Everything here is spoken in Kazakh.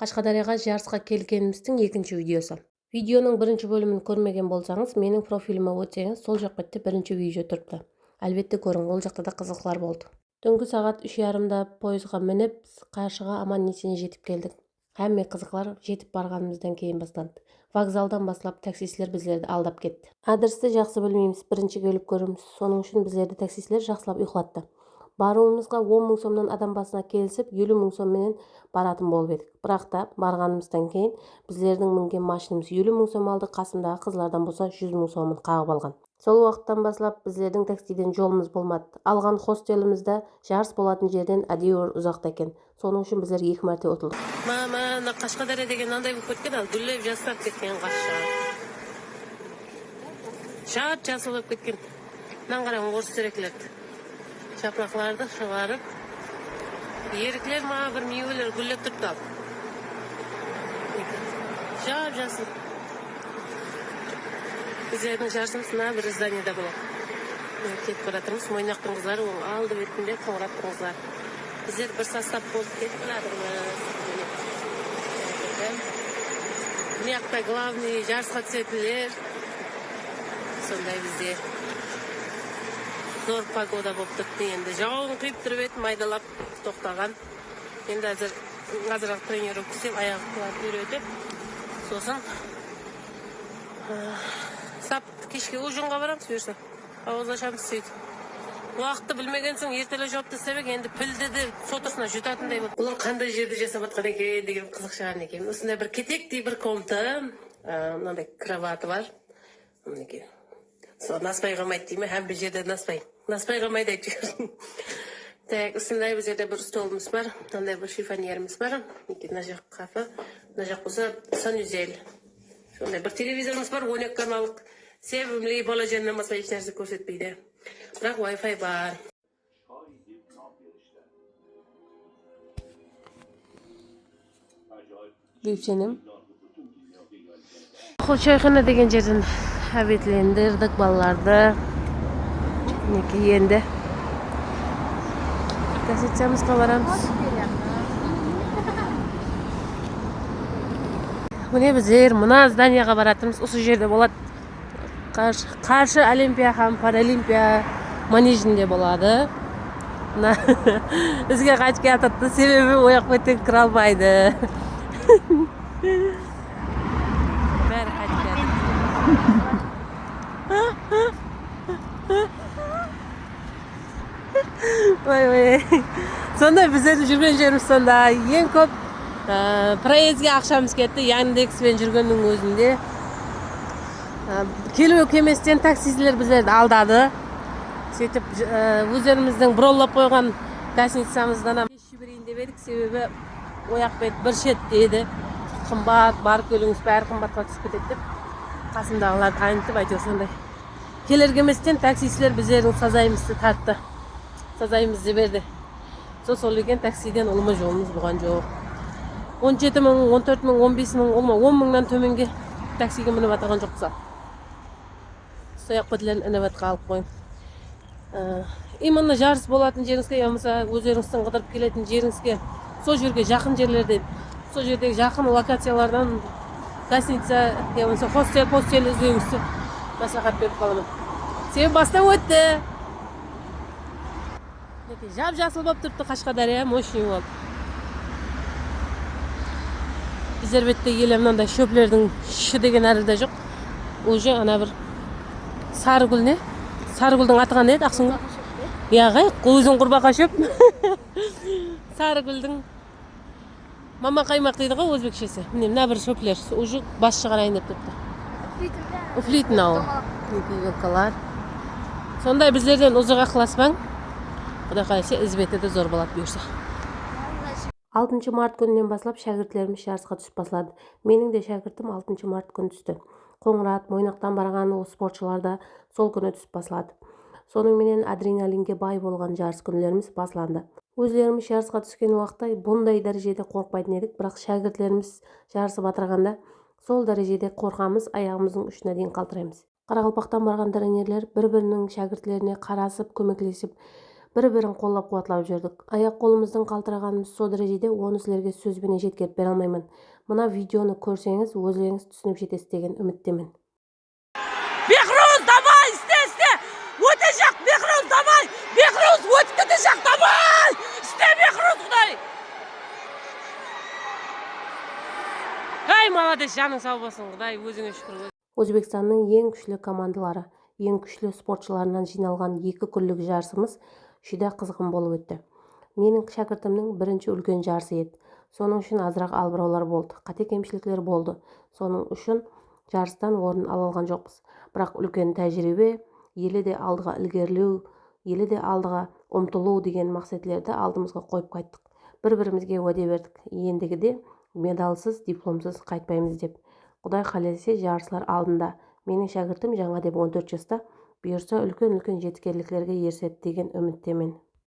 Qashqadaryoga жарысқа келгеніміздің екінші видеосы. Видеоның бірінші бөлімін көрмеген болсаңыз, менің профиліме өтсеңіз, сол жақ бетте бірінші видео тұрыпты. Әлбетте көрің, ол жақта да қызықлар болды. Түнгі сағат 3:30-да пойызға мініп, Қаршыға аман-есен жетіп келдік. Әмме қызықлар жетіп барғанымыздан кейін басталды. Вокзалдан баслап таксистлер біздерді алдап кетті. Адресті жақсы білмейміз, бірінші келіп көреміз. Соның үшін біздерді таксистлер жақсылап ұйықтатты. Баруымызға 10 мың сомнан адам басына келісіп, 50 мың сомменен баратын болып едік. Бірақ та барғанымыздан кейін біздердің мінген машинамыз 50 мың сом алды, қасымдағы қызлардан болса 100 мың сомын қағып алған. Сол уақыттан баслап біздердің таксиден жолымыз болмады. Алған хостелімізді жарыс болатын жерден әдеуір ұзақта екен. Соның үшін біздер 2 мәрте ұтылдық. Мама, Қашқадария деген андай болып кеткен, ал гүлдеп жасап кеткен қашша. Шат жасыл болып кеткен. Мынаны қараңыз, орыс терекілерді. Жапырақтарды шығарып, еріклер ма бір мейвелер гүлдеп тұрды. Жап жасыл. Біздердің жарысымыз мына бір зданиеда болады. Кетіп баратырмыз, Мойнақтың қыздары алды бетінде қоңыраттың қыздар. Біздер бір состав болып кетіп жатырмыз. Мына жақта главный жарысқа түсетіндер. Сондай бізде зор погода болып тұрды. Енді жауын құйып тұрып еді, майдалап тоқтаған. Енді қазір тренировка істеп, аяқтарын үйретіп, сосын сап кешке ужинға барамыз, бұйырса. Ауыз ашамыз сөйтіп. Уақытты білмеген соң ертелі жауапты істемек, енді пілді де сотысына жұтатындай болды. Бұлар қандай жерде жасап жатқан екен деген қызық шығар екен. Осындай бір кетектей бір комната, мынандай кроваты бар. Сол наспай қалмайды дейме, һәм бір жерде наспай қалмайды айтып. Так, осындай бір жерде бір столымыз бар, мынандай бір шифоньеріміз бар. Мына жақ қапы, мына жақ болса санузел. Сондай бір телевизорымыз бар, 12 каналдық. Себімлі бала жаннамаса еш нәрсе көрсетпейді. Бірақ Wi-Fi бар. Büyükçenim. Çayxana деген жерден әбетлендірдік балаларды. Енді гостиницамызға барамыз. Міне біздер мына зданияға баратырмыз. Осы жерде болады. Қаршы Олимпия һәм Паралимпия манежінде болады. Бізге қайтып келатты, себебі ояқ беттен кіре алмайды. Бәрі қайтып келатты. Ой. Сонда біздердің жүрген жеріміз сонда ең көп проездге ақшамыз кетті. Яндекспен жүргеннің өзінде. Келу кеместен таксистлер біздерді алдады. Сөйтіп өздеріміздің броулап қойған гостиницамыздан кеші берейін деп едік, себебі ояқ бет бір шет деді. Қымбат, барып келіңіз, бәрі қымбатқа түсіп кетеді деп. Қасымдағылар танытып айтып сондай. Келер кеместен таксистлер біздердің сазайымызды тартты. Сазайымызды берді. Сол екен таксиден олыма жолымыз болған жоқ. 17 мың, 14 мың, 15 мың, 10 мыңнан төменге таксиге мініп атаған жоқса. Сояқ бөтілерін ініп қалып қойын. Именно жарыс болатын жеріңізге, ямаса өздеріңіздің қыдырып келетін жеріңізге, сол жерге жақын жерлерден, сол жердегі жақын локациялардан гостиница, ямаса хостел іздеуіңізді маслихат беріп қаламын. Себебі бастан өтті. Жап жасыл болып тұрыпты Қашқадария, мощный болды. Біздер бетте елемнанда шөплердің ші деген әріде жоқ. Уже ана бір Сарыгүл не? Сарыгүлдің атыған еді, ақсың ба? Яғай, өзің құрбақа шөп. Сарыгүлдің мама қаймақ дейді ғой өзбекшесі. Мына бір шөплер, уже бас шығарайын деп тұрыпты. Уфлейтін ау. Елкалар. Сондай біздерден ұзыға қыласпаң. Құдай қаласа ізбеті де зор болады бұйырса. 6 март күнінен баслап шәкіртлеріміз жарысқа түсіп басылады. Менің де шәкіртім 6 март күні түсті. Қоңырат, Мойнақтан барған спортшылар да сол күні түсіп басылады. Соның менен адреналинге бай болған жарыс күнлеріміз басыланды. Өзлеріміз жарысқа түскен уақытта бұндай дәрежеде қорқпайтын едік, бірақ шәкіртлеріміз жарысы батырғанда сол дәрежеде қорқамыз, аяғымыздың ұшына дейін қалтыраймыз. Қарақалпақтан барған тренерлер бір-бірінің шәкіртлеріне қарасып, көмеклесіп, Бір-бірін қолдап-қуатлап жүрдік. Аяқ-қолымыздың қалтырағанымыз со дәрежеде, оны сілерге сөзбен жеткізіп бере алмаймын. Мына видеоны көрсеңіз, өзіңіз түсініп жетесіз деген үміттемін. Бехруз, давай, істе! Өте жақ, Бехруз, давай! Бехруз, өтіп кете жақ, давай! Істе, Бехруз, Құдай! Ай, молодец, жаның сау болсын, Құдай, өзіңе шүкір. Өзбекстанның ең күшлі командалары, ең күшлі спортшыларынан жиналған 2 күндік жарысымыз шүда қызғын болып өтті. Менің шәкіртімнің бірінші үлкен жарысы еді. Соның үшін азырақ албыраулар болды, қате-кемшіліктер болды. Соның үшін жарыстан орын ала алған жоқпыз. Бірақ үлкен тәжірибе, елі де алдыға ілгерілеу, елі де алдыға ұмтылу деген мақсатлерді алдымызға қойып қайттық. Бір-бірімізге уәде бердік. Ендігіде медалсыз, дипломсыз қайтпаймыз деп. Құдай қаласа жарысылар алдында. Менің шәкіртім жаңа деп 14 жаста, бұйырса үлкен-үлкен жетістіктерге ерсет деген үміттемін.